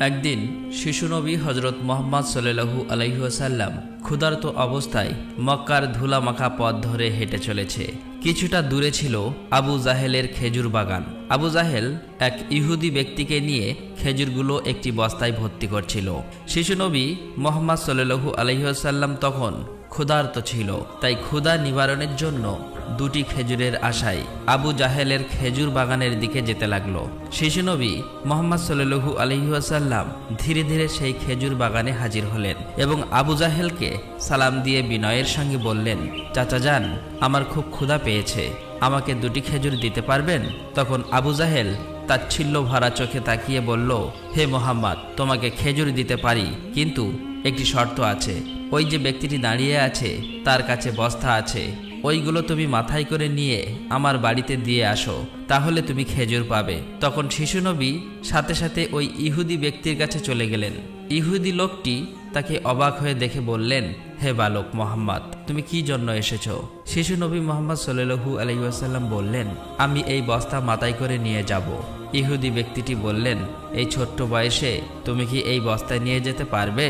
একদিন শিশুনবী হজরত মুহাম্মদ সাল্লাল্লাহু আলাইহি ওয়াসাল্লাম ক্ষুধার্ত অবস্থায় মক্কার ধুলামাখা পথ ধরে হেঁটে চলেছে। কিছুটা দূরে ছিল আবু জাহেলের খেজুর বাগান। আবু জাহেল এক ইহুদি ব্যক্তিকে নিয়ে খেজুরগুলো একটি বস্তায় ভর্তি করছিল। শিশুনবী মুহাম্মদ সাল্লাল্লাহু আলাইহি ওয়াসাল্লাম তখন ক্ষুধার্ত ছিল, তাই ক্ষুধা নিবারণের জন্য দুটি খেজুরের আশায় আবু জাহেলের খেজুর বাগানের দিকে যেতে লাগলো। শিশুনবী মুহাম্মদ সাল্লাল্লাহু আলাইহি ওয়াসাল্লাম ধীরে ধীরে সেই খেজুর বাগানে হাজির হলেন এবং আবু জাহেলকে সালাম দিয়ে বিনয়ের সঙ্গে বললেন, চাচা যান, আমার খুব ক্ষুধা পেয়েছে, আমাকে দুটি খেজুর দিতে পারবেন? তখন আবু জাহেল তাচ্ছিল্য ভরা চোখে তাকিয়ে বলল, হে মোহাম্মদ, তোমাকে খেজুর দিতে পারি, কিন্তু একটি শর্ত আছে। ওই যে ব্যক্তিটি দাঁড়িয়ে আছে তার কাছে বস্তা আছে, ওইগুলো তুমি মাথায় করে নিয়ে আমার বাড়িতে দিয়ে আসো, তাহলে তুমি খেজুর পাবে। তখন শিশুনবী সাথে সাথে ওই ইহুদি ব্যক্তির কাছে চলে গেলেন। ইহুদি লোকটি তাকে অবাক হয়ে দেখে বললেন, হে বালক মোহাম্মদ, তুমি কি জন্য এসেছো? শিশুনবী মুহাম্মদ সাল্লাল্লাহু আলাইহি ওয়াসাল্লাম বললেন, আমি এই বস্তা মাথায় করে নিয়ে যাব। ইহুদি ব্যক্তিটি বললেন, এই ছোট্ট বয়সে তুমি কি এই বস্তায় নিয়ে যেতে পারবে?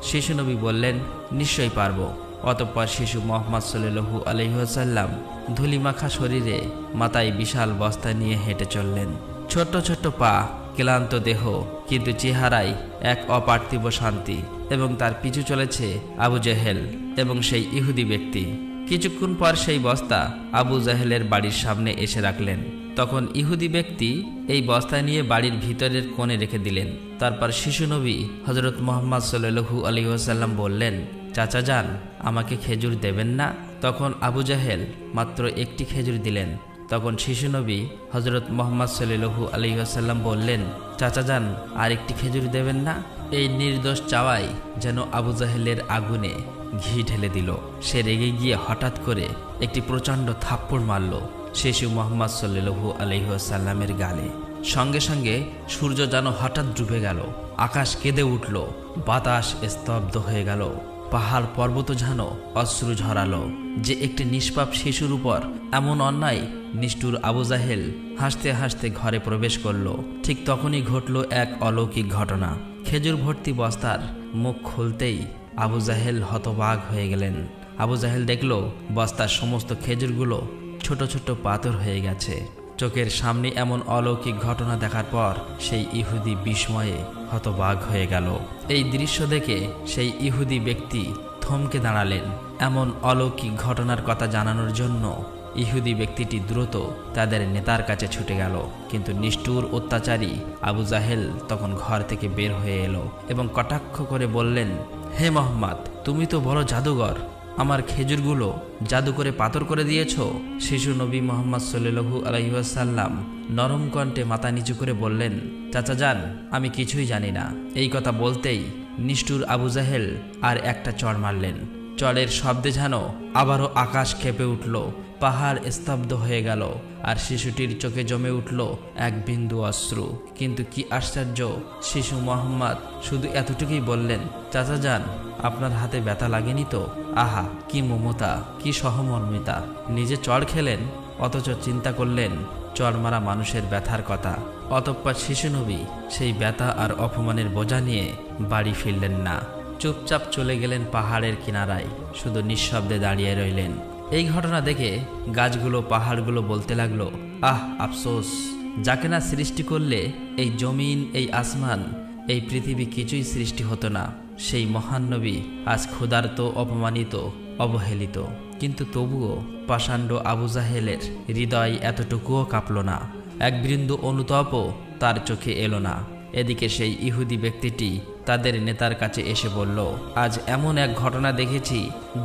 শিশুনবী বললেন, নিশ্চয়ই পারবো। অতঃপর শিশু মুহাম্মদ সাল্লাল্লাহু আলাইহি ওয়াসাল্লাম ধুলিমাখা শরীরে মাথায় বিশাল বস্তা নিয়ে হেঁটে চললেন। ছোট্ট ছোট্ট পা, ক্লান্ত দেহ, কিন্তু চেহারায় এক অপার্থিব শান্তি। এবং তার পিছু চলেছে আবু জাহেল এবং সেই ইহুদি ব্যক্তি। কিছুক্ষণ পর সেই বস্তা আবু জাহেলের বাড়ির সামনে এসে রাখলেন। তখন ইহুদি ব্যক্তি এই বস্তা নিয়ে বাড়ির ভিতরের কোণে রেখে দিলেন। তারপর শিশুনবী হজরত মুহাম্মদ সাল্লাল্লাহু আলাইহি ওয়াসাল্লাম বললেন, চাচা যান, আমাকে খেজুর দেবেন না? তখন আবু জাহেল মাত্র একটি খেজুর দিলেন। তখন শিশুনবী হজরত মুহাম্মদ সাল্লাল্লাহু আলাইহি ওয়াসাল্লাম বললেন, চাচা যান, আর একটি খেজুর দেবেন না? এই নির্দোষ চাওয়াই যেন আবু জাহেলের আগুনে ঘি ঢেলে দিল। সে রেগে গিয়ে হঠাৎ করে একটি প্রচণ্ড থাপ্পড় মারল শিশু মুহাম্মদ সাল্লাল্লাহু আলাইহি ওয়াসাল্লামের গালে। সঙ্গে সঙ্গে সূর্য যেন হঠাৎ ডুবে গেল, আকাশ কেঁদে উঠল, বাতাস স্তব্ধ হয়ে গেল, পাহাড় পর্বত যেন অশ্রু ঝরালো। যে একটি নিষ্পাপ শিশুর উপর এমন অন্যায়! নিষ্ঠুর আবু জাহেল হাসতে হাসতে ঘরে প্রবেশ করল। ঠিক তখনই ঘটল এক অলৌকিক ঘটনা। খেজুর ভর্তি বস্তার মুখ খুলতেই আবু জাহেল হতবাক হয়ে গেলেন। আবু জাহেল দেখল বস্তার সমস্ত খেজুরগুলো ছোট ছোট পাথর হয়ে গেছে। চোখের সামনে এমন অলৌকিক ঘটনা দেখার পর সেই ইহুদি বিস্ময়ে হতবাক হয়ে গেল। এই দৃশ্য দেখে সেই ইহুদি ব্যক্তি থমকে দাঁড়ালেন। এমন অলৌকিক ঘটনার কথা জানানোর জন্য ইহুদি ব্যক্তিটি দ্রুত তাদের নেতার কাছে ছুটে গেল। কিন্তু নিষ্ঠুর অত্যাচারী আবু জাহেল তখন ঘর থেকে বের হয়ে এলো এবং কটাক্ষ করে বললেন, হে মোহাম্মদ, তুমি তো বড় জাদুঘর, আমার খেজুরগুলো জাদু করে পাথর করে দিয়েছ। শিশু নবী মুহাম্মদ সাল্লাল্লাহু আলাইহি ওয়াসাল্লাম নরম কণ্ঠে মাথা নিচু করে বললেন, চাচা যান, আমি কিছুই জানি না। এই কথা বলতেই নিষ্ঠুর আবু জাহেল আর একটা চড় মারলেন। চড়ের শব্দে যেন আবারও আকাশ কেঁপে উঠল, পাহাড় স্তব্ধ হয়ে গেল, আর শিশুটির চোখে জমে উঠল এক বিন্দু অশ্রু। কিন্তু কি আশ্চর্য, শিশু মুহাম্মদ শুধু এতটুকুই বললেন, চাচা যান, আপনার হাতে ব্যথা লাগেনি তো? আহা, কি মমতা, কি সহমর্মিতা! নিজে চড় খেলেন, অথচ চিন্তা করলেন চড় মারা মানুষের ব্যথার কথা। অতঃপর শিশু নবী সেই ব্যথা আর অপমানের বোঝা নিয়ে বাড়ি ফিরলেন না। চুপচাপ চলে গেলেন পাহাড়ের কিনারায়, শুধু নিঃশব্দে দাঁড়িয়ে রইলেন। এই ঘটনা দেখে গাছগুলো, পাহাড়গুলো বলতে লাগলো, আহ আফসোস, যাকে না সৃষ্টি করলে এই জমিন, এই আসমান, এই পৃথিবী কিছুই সৃষ্টি হতো না। সেই মহান নবী আজ ক্ষুধার্ত, অপমানিত, অবহেলিত। কিন্তু তবুও পাষাণ্ড আবু জাহেলের হৃদয় এতটুকুও কাঁপল না, এক বিন্দু অনুতাপও তার চোখে এলো না। এদিকে সেই ইহুদি ব্যক্তিটি তাদের নেতার কাছে এসে বলল, আজ এমন এক ঘটনা দেখেছি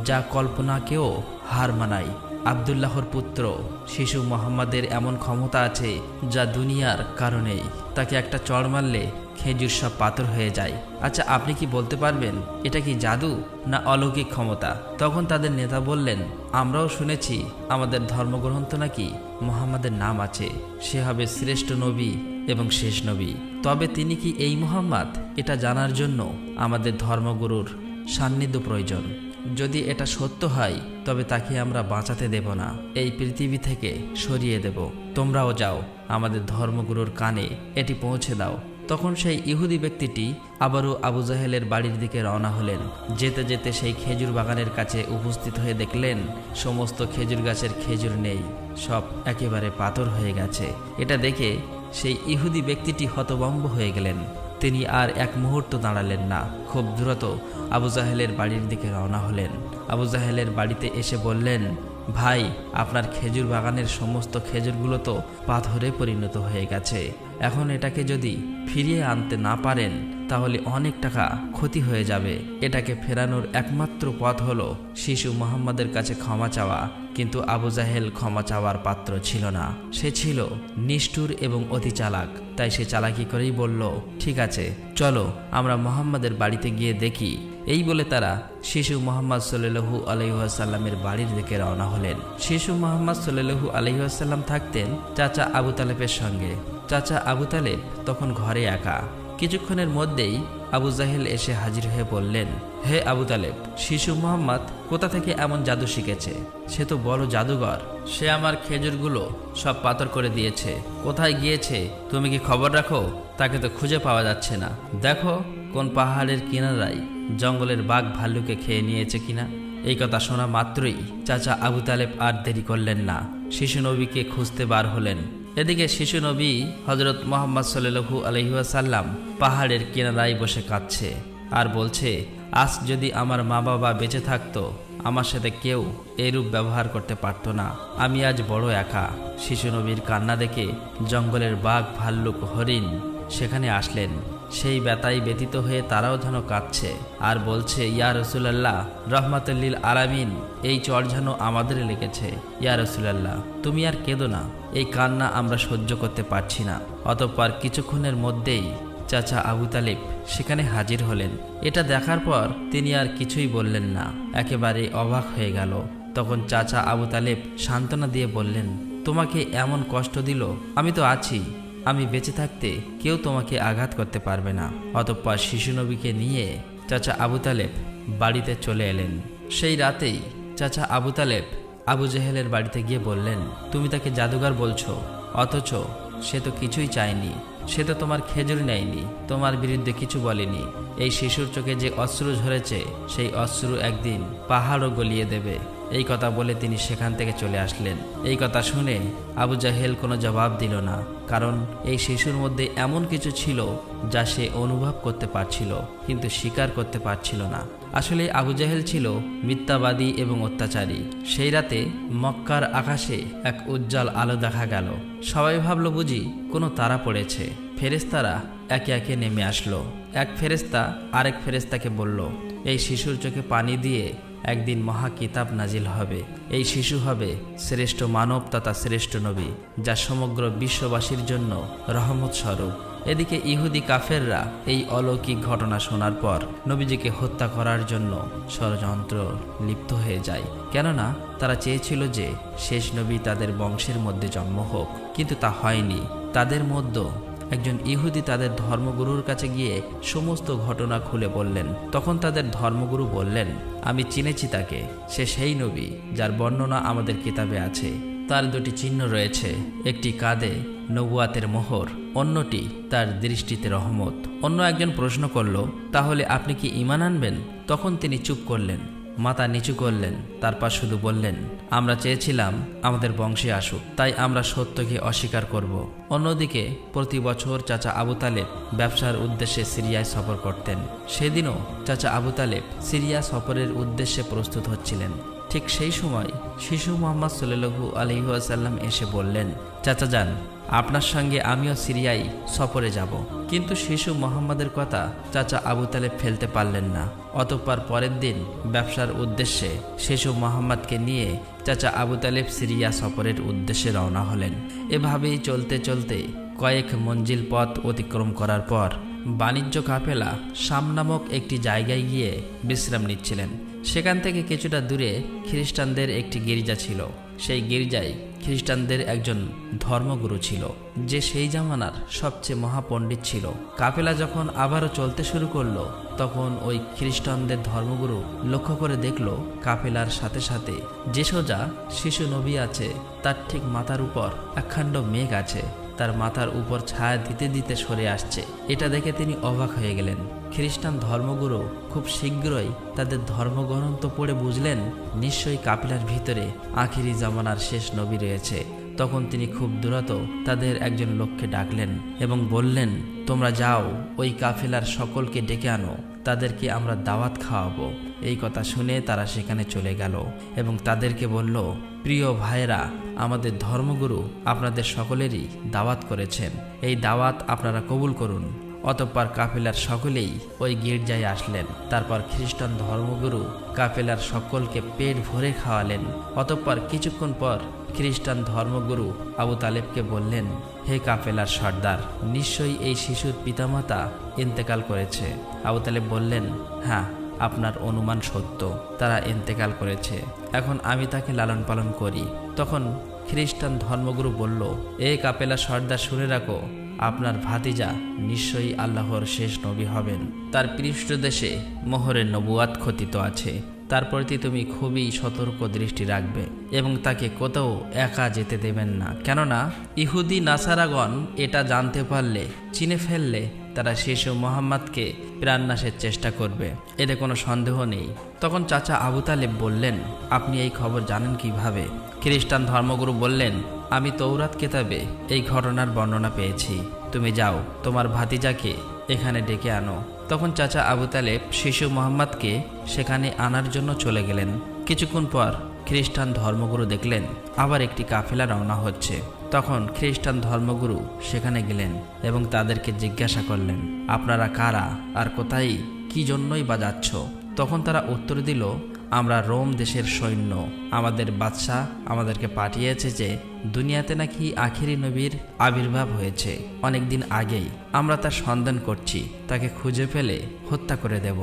যা কল্পনাকেও হার মানায়। আব্দুল্লাহর পুত্র শিশু মুহাম্মাদের এমন ক্ষমতা আছে যা দুনিয়ার কারণেই। তাকে একটা চড় মারলে খেজুর সব পাথর হয়ে যায়। আচ্ছা, আপনি কি বলতে পারবেন এটা কি জাদু না অলৌকিক ক্ষমতা? তখন তাদের নেতা বললেন, আমরাও শুনেছি আমাদের ধর্মগ্রন্থ নাকি মুহাম্মাদের নাম আছে, সে হবে শ্রেষ্ঠ নবী এবং শেষ নবী। তবে তিনি কি এই মুহাম্মদ, এটা জানার জন্য আমাদের ধর্মগুরুর সান্নিধ্য প্রয়োজন। যদি এটা সত্য হয় তবে তাকে আমরা বাঁচাতে দেব না, এই পৃথিবী থেকে সরিয়ে দেব। তোমরাও যাও, আমাদের ধর্মগুরুর কানে এটি পৌঁছে দাও। তখন সেই ইহুদি ব্যক্তিটি আবারও আবু জাহেলের বাড়ির দিকে রওনা হলেন। যেতে যেতে সেই খেজুর বাগানের কাছে উপস্থিত হয়ে দেখলেন সমস্ত খেজুর গাছের খেজুর নেই, সব একেবারে পাথর হয়ে গেছে। এটা দেখে সেই ইহুদি ব্যক্তিটি হতভম্ব হয়ে গেলেন। তিনি আর এক মুহূর্ত দাঁড়ালেন না, খুব দ্রুত আবু জাহেলের বাড়ির দিকে রওনা হলেন। আবু জাহেলের বাড়িতে এসে বললেন, ভাই, আপনার খেজুর বাগানের সমস্ত খেজুরগুলো তো পাথরে পরিণত হয়ে গেছে। এখন এটাকে যদি ফিরিয়ে আনতে না পারেন তাহলে অনেক টাকা ক্ষতি হয়ে যাবে। এটাকে ফেরানোর একমাত্র পথ হলো শিশু মুহাম্মাদের কাছে ক্ষমা চাওয়া। কিন্তু আবু জাহেল ক্ষমা চাওয়ার পাত্র ছিল না। সে ছিল নিষ্ঠুর এবং অতি চালাক। তাই সে চালাকি করেই বলল, ঠিক আছে, চলো আমরা মুহাম্মাদের বাড়িতে গিয়ে দেখি। এই বলে তারা শিশু মুহাম্মদ সাল্লাল্লাহু আলাইহি ওয়াসাল্লামের বাড়ির দিকে রওনা হলেন। শিশু মুহাম্মদ সাল্লাল্লাহু আলাইহি ওয়াসাল্লাম থাকতেন চাচা আবু তালেবের সঙ্গে। চাচা আবু তালেব তখন ঘরে একা। কিছুক্ষণের মধ্যেই আবু জাহেল এসে হাজির হয়ে বললেন, হে আবু তালেব, শিশু মুহাম্মদ কোথা থেকে এমন জাদু শিখেছে? সে তো বড় জাদুঘর। সে আমার খেজুরগুলো সব পাথর করে দিয়েছে। কোথায় গিয়েছে তুমি কি খবর রাখো? তাকে তো খুঁজে পাওয়া যাচ্ছে না। দেখো কোন পাহাড়ের কিনারায় জঙ্গলের বাঘ ভাল্লুকে খেয়ে নিয়েছে কিনা। এই কথা শোনা মাত্রই চাচা আবু তালেব আর দেরি করলেন না, শিশু নবীকে খুঁজতে বার হলেন। এদিকে শিশু নবী হযরত মুহাম্মদ সাল্লাল্লাহু আলাইহি ওয়াসাল্লাম পাহাড়ের কিনারায় বসে কাঁদছে আর বলছে, আজ যদি আমার মা বাবা বেঁচে থাকতো আমার সাথে কেউ এরূপ ব্যবহার করতে পারত না। আমি আজ বড় একা। শিশু নবীর কান্না দেখে জঙ্গলের বাঘ ভাল্লুক হরিণ সেখানে আসলেন। সেই ব্যথায় ব্যতীত হয়ে তারাও যেন কাঁদছে আর বলছে, ইয়া রাসূলুল্লাহ, রাহমাতুল লিল আলামিন, এই চর যেন আমাদের লেগেছে। ইয়া রাসূলুল্লাহ, তুমি আর কেঁদো না, এই কান্না আমরা সহ্য করতে পারছি না। অতঃপর কিছুক্ষণের মধ্যেই চাচা আবু তালেব সেখানে হাজির হলেন। এটা দেখার পর তিনি আর কিছুই বললেন না, একেবারে অবাক হয়ে গেল। তখন চাচা আবু তালেব সান্ত্বনা দিয়ে বললেন, তোমাকে এমন কষ্ট দিল, আমি তো আছি। আমি বেঁচে থাকতে কেউ তোমাকে আঘাত করতে পারবে না। অতঃপর শিশু নবীকে নিয়ে চাচা আবু তালেব বাড়িতে চলে এলেন। সেই রাতেই চাচা আবু তালেব আবু জাহেলের বাড়িতে গিয়ে বললেন, তুমি তাকে জাদুঘর বলছো, অথচ সে তো কিছুই চায়নি। সে তো তোমার খেজুর নেয়নি, তোমার বিরুদ্ধে কিছু বলেনি। এই শিশুর চোখে যে অশ্রু ঝরেছে সেই অশ্রু একদিন পাহাড়ও গলিয়ে দেবে। এই কথা বলে তিনি সেখান থেকে চলে আসলেন। এই কথা শুনে আবু জাহেল কোনো জবাব দিল না, কারণ এই শিশুর মধ্যে এমন কিছু ছিল যা সে অনুভব করতে পারছিল কিন্তু স্বীকার করতে পারছিল না। আসলে আবু জাহেল ছিল মিথ্যাবাদী এবং অত্যাচারী। সেই রাতে মক্কার আকাশে এক উজ্জ্বল আলো দেখা গেল। সবাই ভাবল বুঝি কোনো তারা পড়েছে। ফেরেশতারা একে একে নেমে আসলো। এক ফেরেশতা আরেক ফেরেশতাকে বলল, এই শিশুর চোখে পানি দিয়ে একদিন মহা কিতাব নাজিল হবে। এই শিশু হবে শ্রেষ্ঠ মানব তথা শ্রেষ্ঠ নবী, যা সমগ্র বিশ্ববাসীর জন্য রহমত স্বরূপ। এদিকে ইহুদি কাফেররা এই অলৌকিক ঘটনা শোনার পর নবীজিকে হত্যা করার জন্য ষড়যন্ত্র লিপ্ত হয়ে যায়। কেননা তারা চেয়েছিল যে শেষ নবী তাদের বংশের মধ্যে জন্ম হোক, কিন্তু তা হয়নি। তাদের মধ্যে একজন ইহুদি তাদের ধর্মগুরুর কাছে গিয়ে সমস্ত ঘটনা খুলে বললেন। তখন তাদের ধর্মগুরু বললেন, আমি চিনেছি তাকে, সে সেই নবী যার বর্ণনা আমাদের কিতাবে আছে। তার দুটি চিহ্ন রয়েছে, একটি কাঁধে নবুয়াতের মোহর, অন্যটি তার দৃষ্টিতে রহমত। অন্য একজন প্রশ্ন করল, তাহলে আপনি কি ঈমান আনবেন? তখন তিনি চুপ করলেন, মাথা নিচু করলেন, তারপর শুধু বললেন, আমরা চেয়েছিলাম আমাদের বংশে আসুক, তাই আমরা সত্যকে অস্বীকার করব। অন্যদিকে প্রতি বছর চাচা আবু তালেব ব্যবসার উদ্দেশ্যে সিরিয়ায় সফর করতেন। সেদিনও চাচা আবু তালেব সিরিয়া সফরের উদ্দেশ্যে প্রস্তুত হচ্ছিলেন। ঠিক সেই সময় শিশু মুহাম্মদ সাল্লাল্লাহু আলাইহি ওয়াসাল্লাম এসে বললেন, চাচা যান, আপনার সঙ্গে আমিও সিরিয়ায় সফরে যাব। কিন্তু শিশু মুহাম্মাদের কথা চাচা আবু তালেব ফেলতে পারলেন না। অতঃপর পরের দিন ব্যবসার উদ্দেশ্যে শিশু মুহাম্মাদকে নিয়ে চাচা আবু তালেব সিরিয়া সফরের উদ্দেশ্যে রওনা হলেন। এভাবেই চলতে চলতে কয়েক মঞ্জিল পথ অতিক্রম করার পর বাণিজ্য কাফেলা শাম নামক একটি জায়গায় গিয়ে বিশ্রাম নিচ্ছিলেন। সেখান থেকে কিছুটা দূরে খ্রিস্টানদের একটি গির্জা ছিল। সেই গির্জায় খ্রিস্টানদের একজন ধর্মগুরু ছিল, যে সেই জামানার সবচেয়ে মহাপণ্ডিত ছিল। কাফেলা যখন আবারও চলতে শুরু করলো, তখন ওই খ্রিস্টানদের ধর্মগুরু লক্ষ্য করে দেখল কাফেলার সাথে সাথে যে সোজা শিশু নবী আছে তার ঠিক মাথার উপর একখণ্ড মেঘ আছে। তার মাথার উপর ছায়া দিতে দিতে সরে আসছে। এটা দেখে তিনি অবাক হয়ে গেলেন। খ্রিস্টান ধর্মগুরু খুব শীঘ্রই তাদের ধর্মগ্রন্থ পড়ে বুঝলেন নিশ্চয়ই কাফেলার ভিতরে আখিরি জামানার শেষ নবী রয়েছে। তখন তিনি খুব দ্রুত তাদের একজন লোককে ডাকলেন এবং বললেন, তোমরা যাও, ওই কাফেলার সকলকে ডেকে আনো, তাদেরকে আমরা দাওয়াত খাওয়াবো। এই কথা শুনে তারা সেখানে চলে গেল এবং তাদেরকে বলল, প্রিয় ভাইরা, আমাদের ধর্মগুরু আপনাদের সকলেরই দাওয়াত করেছেন, এই দাওয়াত আপনারা কবুল করুন। অতঃপর কাফেলার সকলেই ওই গির্জায় আসলেন। তারপর খ্রিস্টান ধর্মগুরু কাফেলার সকলকে পেট ভরে খাওয়ালেন। অতঃপর কিছুক্ষণ পর খ্রিস্টান ধর্মগুরু আবু তালেবকে বললেন, হে কাফেলার সর্দার, নিশ্চয়ই এই শিশুর পিতামাতা ইন্তেকাল করেছে। আবু তালেব বললেন, হ্যাঁ, আপনার অনুমান সত্য, তারা ইন্তেকাল করেছে। এখন আমি তাকে লালন পালন করি। তখন খ্রিস্টান ধর্মগুরু বলল, এ কাফেলার সর্দার, শুনে রাখো, আপনার ভাতিজা নিশ্চয়ই আল্লাহর শেষ নবী হবেন। তার পৃষ্ঠদেশে মোহরের নবুয়াত খচিত আছে। তার প্রতি তুমি খুবই সতর্ক দৃষ্টি রাখবে এবং তাকে কোথাও একা যেতে দেবেন না। কেননা ইহুদি নাসারাগণ এটা জানতে পারলে, চিনে ফেললে, তারা শিশু মোহাম্মদকে প্রাণনাশের চেষ্টা করবে, এতে কোনো সন্দেহ নেই। তখন চাচা আবু তালেব বললেন, আপনি এই খবর জানেন কিভাবে? খ্রিস্টান ধর্মগুরু বললেন, আমি তৌরাত কেতাবে এই ঘটনার বর্ণনা পেয়েছি। তুমি যাও, তোমার ভাতিজাকে এখানে ডেকে আনো। তখন চাচা আবু তালেব শিশু মোহাম্মদকে সেখানে আনার জন্য চলে গেলেন। কিছুক্ষণ পর খ্রিস্টান ধর্মগুরু দেখলেন আবার একটি কাফেলা রওনা হচ্ছে। তখন খ্রিস্টান ধর্মগুরু সেখানে গেলেন এবং তাদেরকে জিজ্ঞাসা করলেন, আপনারা কারা আর কোথায়, কি জন্যই বা যাচ্ছ? তখন তারা উত্তর দিল, আমরা রোম দেশের সৈন্য। আমাদের বাদশাহ আমাদেরকে পাঠিয়েছে যে দুনিয়াতে নাকি আখিরি নবীর আবির্ভাব হয়েছে অনেকদিন আগেই। আমরা তার সন্ধান করছি, তাকে খুঁজে ফেলে হত্যা করে দেব।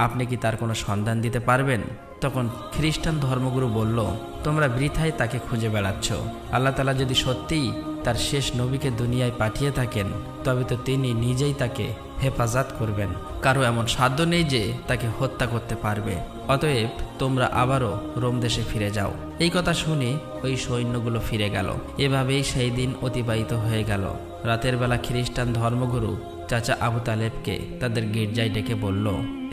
আপনি কি তার কোনো সন্ধান দিতে পারবেন? তখন খ্রিস্টান ধর্মগুরু বলল, তোমরা বৃথায় তাকে খুঁজে বেড়াচ্ছ। আল্লাহ তাআলা যদি সত্যিই তার শেষ নবীকে দুনিয়ায় পাঠিয়ে থাকেন, তবে তো তিনি নিজেই তাকে হেফাজত করবেন। কারো এমন সাধ্য নেই যে তাকে হত্যা করতে পারবে। অতএব তোমরা আবারও রোম দেশে ফিরে যাও। এই কথা শুনে ওই সৈন্যগুলো ফিরে গেল। এভাবেই সেই দিন অতিবাহিত হয়ে গেল। রাতের বেলা খ্রিস্টান ধর্মগুরু চাচা আবু তালেবকে তাদের গির্জায় ডেকে বলল,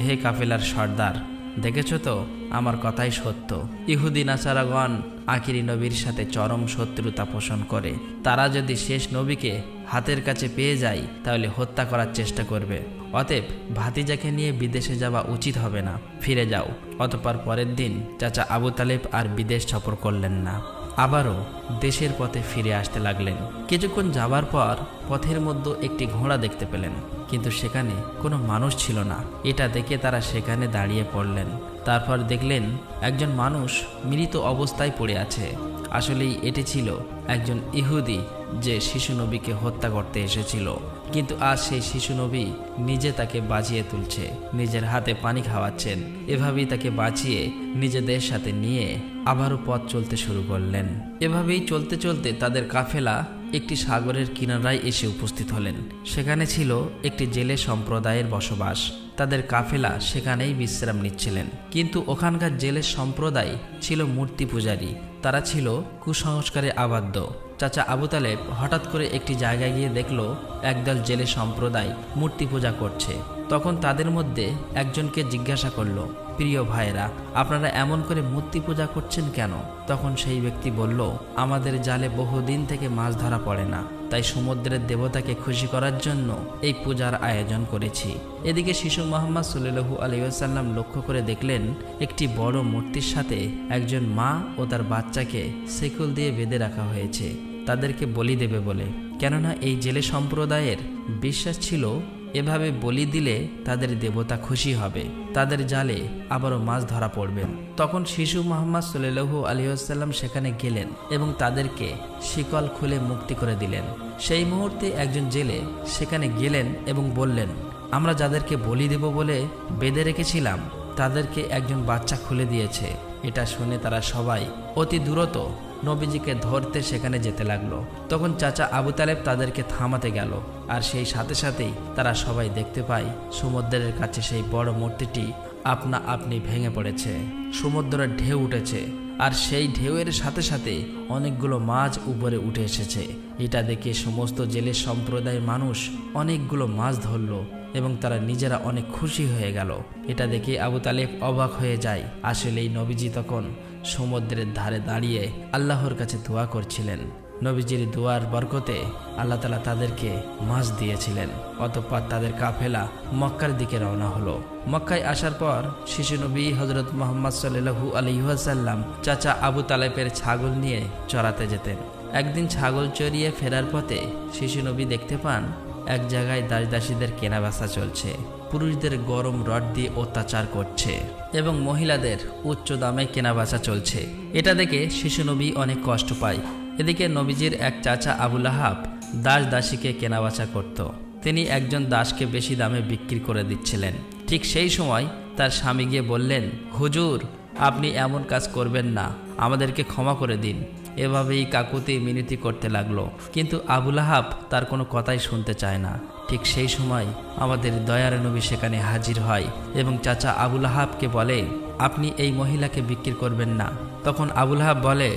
হে কাফেলার সর্দার, দেখেছ তো, আমার কথাই সত্য। ইহুদি নাসারাগণ আখিরি নবীর সাথে চরম শত্রুতা পোষণ করে। তারা যদি শেষ নবীকে হাতের কাছে পেয়ে যায় তাহলে হত্যা করার চেষ্টা করবে। অতএব ভাতিজাকে নিয়ে বিদেশে যাওয়া উচিত হবে না, ফিরে যাও। অতঃপর পরের দিন চাচা আবু তালেব আর বিদেশ সফর করলেন না, আবারও দেশের পথে ফিরে আসতে লাগলেন। কিছুক্ষণ যাবার পর পথের মধ্যে একটি ঘোড়া দেখতে পেলেন, কিন্তু সেখানে কোনো মানুষ ছিল না। এটা দেখে তারা সেখানে দাঁড়িয়ে পড়লেন। তারপর দেখলেন একজন মানুষ মৃত অবস্থায় পড়ে আছে। আসলেই এটি ছিল একজন ইহুদি যে শিশু নবীকে হত্যা করতে এসেছিল। কিন্তু আজ সেই শিশু নবী নিজে তাকে বাঁচিয়ে তুলছে, নিজের হাতে পানি খাওয়াচ্ছেন। এভাবেই তাকে বাঁচিয়ে নিজেদের সাথে নিয়ে আবারও পথ চলতে শুরু করলেন। এভাবেই চলতে চলতে তাদের কাফেলা একটি সাগরের কিনারায় এসে উপস্থিত হলেন। সেখানে ছিল একটি জেলে সম্প্রদায়ের বসবাস। তাদের কাফেলা সেখানেই বিশ্রাম নিচ্ছিলেন। কিন্তু ওখানকার জেলে সম্প্রদায় ছিল মূর্তি পূজারী। তারা ছিল কুসংস্কারে আবদ্ধ। চাচা আবু তালেব হঠাৎ করে একটি জায়গায় গিয়ে দেখল একদল জেলে সম্প্রদায় মূর্তি পূজা করছে। তখন তাদের মধ্যে একজনকে জিজ্ঞাসা করল, প্রিয় ভাইরা, আপনারা এমন করে মূর্তি পূজা করছেন কেন? তখন সেই ব্যক্তি বলল, আমাদের জালে বহুদিন থেকে মাছ ধরা পড়ে না, তাই সমুদ্রের দেবতাকে খুশি করার জন্য এই পূজার আয়োজন করেছি। এদিকে শিশু মুহাম্মদ সাল্লাল্লাহু আলাইহি ওয়াসাল্লাম লক্ষ্য করে দেখলেন একটি বড় মূর্তির সাথে একজন মা ও তার বাচ্চাকে শিকল দিয়ে বেঁধে রাখা হয়েছে, তাদেরকে বলি দেবে বলে। কেননা এই জেলে সম্প্রদায়ের বিশ্বাস ছিল এভাবে বলি দিলে তাদের দেবতা খুশি হবে, তাদের জালে আবারও মাছ ধরা পড়বে। তখন শিশু মুহাম্মদ সাল্লাল্লাহু আলাইহি ওয়াসাল্লাম সেখানে গেলেন এবং তাদেরকে শিকল খুলে মুক্তি করে দিলেন। সেই মুহূর্তে একজন জেলে সেখানে গেলেন এবং বললেন, আমরা যাদেরকে বলি দেব বলে বেঁধে রেখেছিলাম তাদেরকে একজন বাচ্চা খুলে দিয়েছে। এটা শুনে তারা সবাই অতি দ্রুত নবীজিকে ধরতে সেখানে যেতে লাগলো। তখন চাচা আবু তালেব তাদেরকে থামাতে গেল, আর সেই সাথে সাথেই তারা সবাই দেখতে পায় সমুদ্রের কাছে সেই বড় মূর্তিটি আপনা আপনি ভেঙে পড়েছে। সমুদ্রের ঢেউ উঠেছে আর সেই ঢেউয়ের সাথে সাথে অনেকগুলো মাছ উপরে উঠে এসেছে। এটা দেখে সমস্ত জেলে সম্প্রদায়ের মানুষ অনেকগুলো মাছ ধরল এবং তারা নিজেরা অনেক খুশি হয়ে গেল। এটা দেখে আবু তালেব অবাক হয়ে যায়। আসলেই নবীজি তখন সমুদ্রের ধারে দাঁড়িয়ে আল্লাহর কাছে দোয়া করছিলেন। নবীজির দোয়ার বরকতে আল্লাহ তাআলা তাদেরকে মাছ দিয়েছিলেন। অতঃপর তাদের কাফেলা মক্কার দিকে রওনা হলো। মক্কায় আসার পর শিশু নবী হযরত মুহাম্মদ সাল্লাল্লাহু আলাইহি ওয়াসাল্লাম চাচা আবু তালেবের ছাগল নিয়ে চড়াতে যেতেন। একদিন ছাগল চড়িয়ে ফেরার পথে শিশু নবী দেখতে পান এক জায়গায় দাসদাসীদের কেনাবেচা চলছে। পুরুষদের গরম রড দিয়ে অত্যাচার করছে এবং মহিলাদের উচ্চ দামে কেনাবেচা চলছে। এটা দেখে শিশু নবী অনেক কষ্ট পায়। এদিকে নবীজির এক চাচা আবু লাহাব দাসীকে কেনাবেচা করত। তিনি একজন দাসকে বেশি দামে বিক্রি করে দিচ্ছিলেন। ঠিক সেই সময় তার স্বামী গিয়ে বললেন, হুজুর, আপনি এমন কাজ করবেন না, আমাদেরকে ক্ষমা করে দিন। এভাবেই কাকুতি মিনতি করতে লাগলো, কিন্তু আবু লাহাব তার কোনো কথাই শুনতে চায় না। ঠিক সেই সময় আমাদের দয়ার নবী সেখানে হাজির হয় এবং চাচা আবু লাহাবকে বলে, আপনি এই মহিলাকে বিক্রি করবেন না। তখন আবু লাহাব বলে,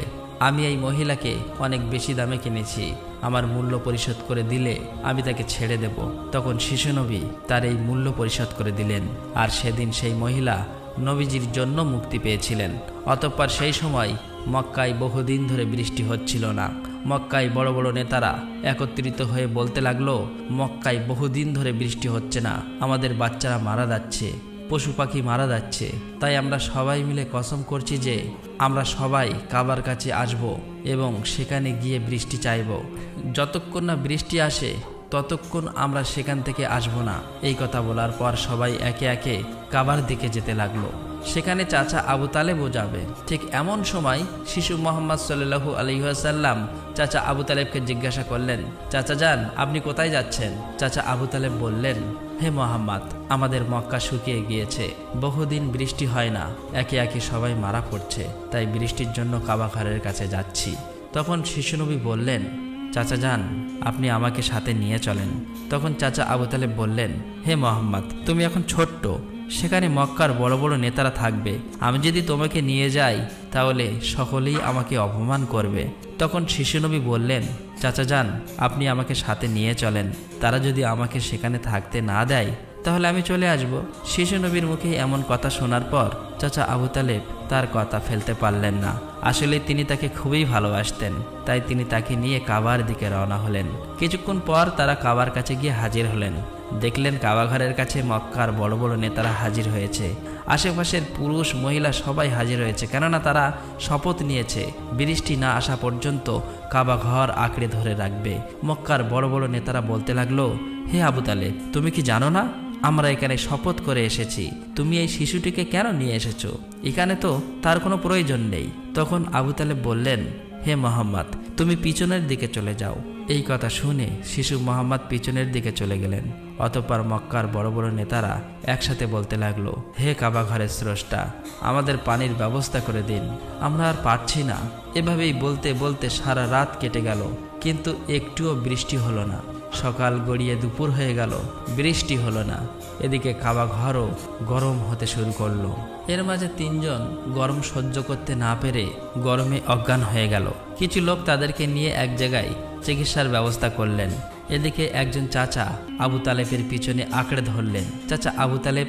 আমি এই মহিলাকে অনেক বেশি দামে কিনেছি, আমার মূল্য পরিশোধ করে দিলে আমি তাকে ছেড়ে দেব। তখন শিশু নবী তার এই মূল্য পরিশোধ করে দিলেন, আর সেদিন সেই মহিলা নবীজির জন্য মুক্তি পেয়েছিলেন। অতঃপর সেই সময় মক্কায় বহুদিন ধরে বৃষ্টি হচ্ছিল না। মক্কায় বড় বড় নেতারা একত্রিত হয়ে বলতে লাগলো, মক্কায় বহুদিন ধরে বৃষ্টি হচ্ছে না, আমাদের বাচ্চারা মারা যাচ্ছে, পশু পাখি মারা যাচ্ছে। তাই আমরা সবাই মিলে কসম করছি যে আমরা সবাই কাবার কাছে আসব এবং সেখানে গিয়ে বৃষ্টি চাইব। যতক্ষণ না বৃষ্টি আসে ততক্ষণ আমরা সেখান থেকে আসব না। এই কথা বলার পর সবাই একে একে কাবার দিকে যেতে লাগলো। সেখানে চাচা আবু তালেবও যাবে। ঠিক এমন সময় শিশু মুহাম্মদ সাল্লাল্লাহু আলাইহি ওয়াসাল্লাম চাচা আবু তালেবকে জিজ্ঞাসা করলেন, চাচা যান, আপনি কোথায় যাচ্ছেন? চাচা আবু তালেব বললেন, হে মুহাম্মদ, আমাদের মক্কা শুকিয়ে গিয়েছে, বহুদিন বৃষ্টি হয় না, একে একে সবাই মারা পড়ছে, তাই বৃষ্টির জন্য কাবা ঘরের কাছে যাচ্ছি। তখন শিশুনবী বললেন, চাচা যান, আপনি আমাকে সাথে নিয়ে চলেন। তখন চাচা আবু তালেব বললেন, হে মুহাম্মদ, তুমি এখন ছোট্ট, সেখানে মক্কার বড় বড় নেতারা থাকবে, আমি যদি তোমাকে নিয়ে যাই তাহলে সকলেই আমাকে অপমান করবে। তখন শিশুনবী বললেন, চাচা যান, আপনি আমাকে সাথে নিয়ে চলেন, তারা যদি আমাকে সেখানে থাকতে না দেয় তাহলে আমি চলে আসব। শিশু নবীর মুখে এমন কথা শোনার পর চাচা আবু তালেব তার কথা ফেলতে পারলেন না। আসলে তিনি তাকে খুবই ভালোবাসতেন, তাই তিনি তাকে নিয়ে কাবার দিকে রওনা হলেন। কিছুক্ষণ পর তারা কাবার কাছে গিয়ে হাজির হলেন। দেখলেন কাবা ঘরের কাছে মক্কার বড় বড় নেতারা হাজির হয়েছে। আশেপাশের পুরুষ মহিলা সবাই হাজির হয়েছে, কেননা তারা শপথ নিয়েছে বৃষ্টি না আসা পর্যন্ত কাবা ঘর আঁকড়ে ধরে রাখবে। মক্কার বড় বড় নেতারা বলতে লাগলো, হে আবু তালেব, তুমি কি জানো না আমরা এখানে শপথ করে এসেছি, তুমি এই শিশুটিকে কেন নিয়ে এসেছো? এখানে তো তার কোনো প্রয়োজন নেই। তখন আবু তালেব বললেন, হে মুহাম্মদ, তুমি পিছনের দিকে চলে যাও। এই কথা শুনে শিশু মুহাম্মদ পিছনের দিকে চলে গেলেন। অতঃপর মক্কার বড় বড় নেতারা একসাথে বলতে লাগলো, হে কাবা ঘরের স্রষ্টা, আমাদের পানির ব্যবস্থা করে দিন, আমরা আর পারছি না। এভাবেই বলতে বলতে সারা রাত কেটে গেল, কিন্তু একটুও বৃষ্টি হলো না। সকাল গড়িয়ে দুপুর হয়ে গেল, বৃষ্টি হলো না। এদিকে কাবা ঘরও গরম হতে শুরু করলো। এর মাঝে তিনজন গরম সহ্য করতে না পেরে গরমে অজ্ঞান হয়ে গেল। কিছু লোক তাদেরকে নিয়ে এক জায়গায় চিকিৎসার ব্যবস্থা করলেন। এদিকে একজন চাচা আবু তালেবের পিছনে আঁকড়ে ধরলেন। চাচা আবু তালেব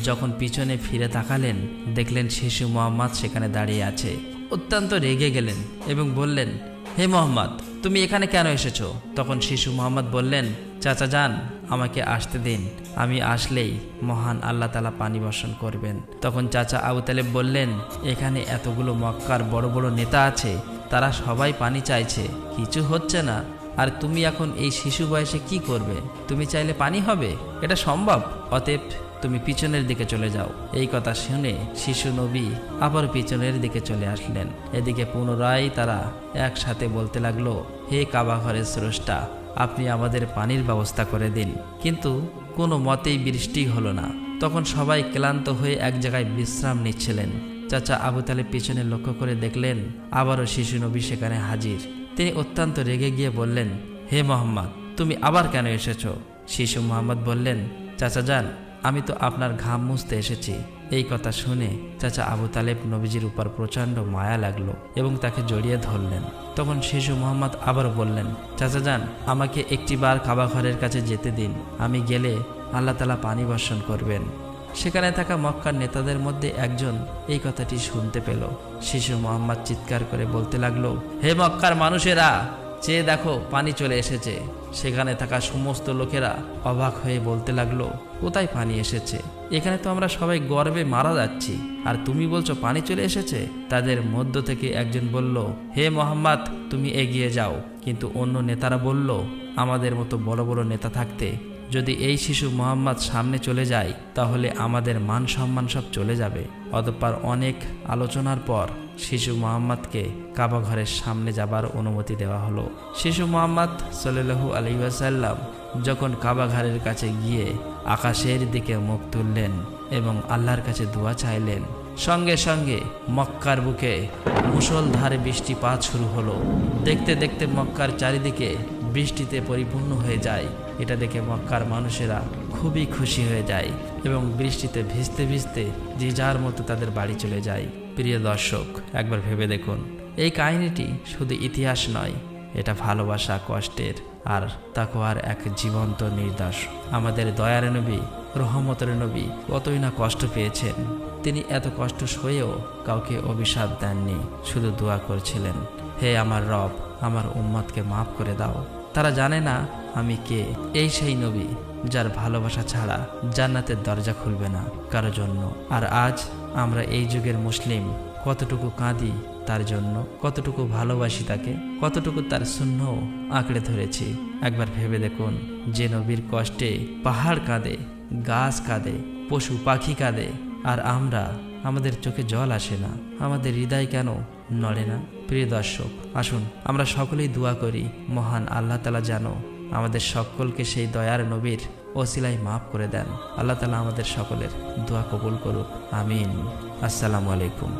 যখন পিছনে ফিরে তাকালেন, দেখলেন শিশু মুহাম্মদ সেখানে দাঁড়িয়ে আছে। অত্যন্ত রেগে গেলেন এবং বললেন, হে মুহাম্মদ, তুমি এখানে কেন এসেছো? তখন শিশু মুহাম্মদ বললেন, চাচা যান, আমাকে আসতে দিন, আমি আসলেই মহান আল্লাহ তাআলা পানি বর্ষণ করবেন। তখন চাচা আবু তালেব বললেন, এখানে এতগুলো মক্কার বড় বড় নেতা আছে, তারা সবাই পানি চাইছে, কিছু হচ্ছে না, আর তুমি এখন এই শিশু বয়সে কি করবে? তুমি চাইলে পানি হবে? এটা সম্ভব? অতএব তুমি পিছনের দিকে চলে যাও। এই কথা শুনে শিশু নবী আবার পিছনের দিকে চলে আসলেন। এদিকে পুনরায় তারা একসাথে বলতে লাগলো, হে কাবা ঘরের স্রষ্টা, আপনি আমাদের পানির ব্যবস্থা করে দিন। কিন্তু কোনো মতেই বৃষ্টি হলো না। তখন সবাই ক্লান্ত হয়ে এক জায়গায় বিশ্রাম নিচ্ছিলেন। চাচা আবু তালেব পিছনে লক্ষ্য করে দেখলেন আবারও শিশু নবী সেখানে হাজির। তিনি অত্যন্ত রেগে গিয়ে বললেন, হে মুহাম্মদ, তুমি আবার কেন এসেছো? শিশু মুহাম্মদ বললেন, চাচা যান, আমি তো আপনার ঘাম মুছতে এসেছি। এই কথা শুনে চাচা আবু তালেব নবীজির উপর প্রচণ্ড মায়া লাগলো এবং তাকে জড়িয়ে ধরলেন। তখন শিশু মোহাম্মদ আবার বললেন, চাচা যান, আমাকে একটিবার কাবা ঘরের কাছে যেতে দিন। আমি গেলে আল্লাহ তাআলা পানি বর্ষণ করবেন। সেখানে থাকা মক্কার নেতাদের মধ্যে একজন এই কথাটি শুনতে পেল। শিশু মোহাম্মদ চিৎকার করে বলতে লাগলো, হে মক্কার মানুষেরা, চেয়ে দেখো, পানি চলে এসেছে। সেখানে থাকা সমস্ত লোকেরা অবাক হয়ে বলতে লাগলো, কোথায় পানি এসেছে? এখানে তো আমরা সবাই গর্বে মারা যাচ্ছি, আর তুমি বলছো পানি চলে এসেছে? তাদের মধ্য থেকে একজন বলল, হে মোহাম্মদ, তুমি এগিয়ে যাও। কিন্তু অন্য নেতারা বলল, আমাদের মতো বড় বড় নেতা থাকতে যদি এই শিশু মোহাম্মদ সামনে চলে যায় তাহলে আমাদের মান সম্মান সব চলে যাবে। অতঃপর অনেক আলোচনার পর শিশু মোহাম্মদকে কাবা ঘরের সামনে যাবার অনুমতি দেওয়া হলো। শিশু মোহাম্মদ সাল্লাল্লাহু আলাইহি ওয়াসাল্লাম যখন কাবা ঘরের কাছে গিয়ে আকাশের দিকে মুখ তুললেন এবং আল্লাহর কাছে দোয়া চাইলেন, সঙ্গে সঙ্গে মক্কার বুকে মুষলধারে বৃষ্টিপাত শুরু হলো। দেখতে দেখতে মক্কার চারিদিকে বৃষ্টিতে পরিপূর্ণ হয়ে যায়। এটা দেখে মক্কার মানুষেরা খুবই খুশি হয়ে যায় এবং বৃষ্টিতে ভিজতে ভিজতে যে যার মতো তাদের বাড়ি চলে যায়। প্রিয় দর্শক, একবার ভেবে দেখুন, এই কাহিনীটি শুধু ইতিহাস নয়, এটা ভালোবাসা, কষ্টের আর তাকওয়ার এক জীবন্ত নির্দেশ। আমাদের দয়ার নবী, রহমতের নবী কতই না কষ্ট পেয়েছেন। তিনি এত কষ্ট সয়েও কাউকে অভিশাপ দেননি, শুধু দোয়া করছিলেন, হে আমার রব, আমার উম্মতকে মাফ করে দাও। তারা জানে না আমি কে। এই সেই নবী যার ভালোবাসা ছাড়া জান্নাতের দরজা খুলবে না কারো জন্য। আর আজ আমরা এই যুগের মুসলিম কতটুকু কাঁদি তার জন্য, কতটুকু ভালোবাসি তাকে, কতটুকু তার সুন্নাহ আঁকড়ে ধরেছি। একবার ভেবে দেখুন, যে নবীর কষ্টে পাহাড় কাঁদে, গাছ কাঁদে, পশু পাখি কাঁদে, আর আমরা, আমাদের চোখে জল আসে না, আমাদের হৃদয় কেন নড়ে না? প্রিয় দর্শক, আসুন আমরা সকলেই দোয়া করি, মহান আল্লাহ তাআলা যেন আমাদের সকলকে সেই দয়ার নবীর ওসিলায় মাফ করে দেন। আল্লাহ তাআলা আমাদের সকলের দোয়া কবুল করুক, আমিন। আসসালামু আলাইকুম।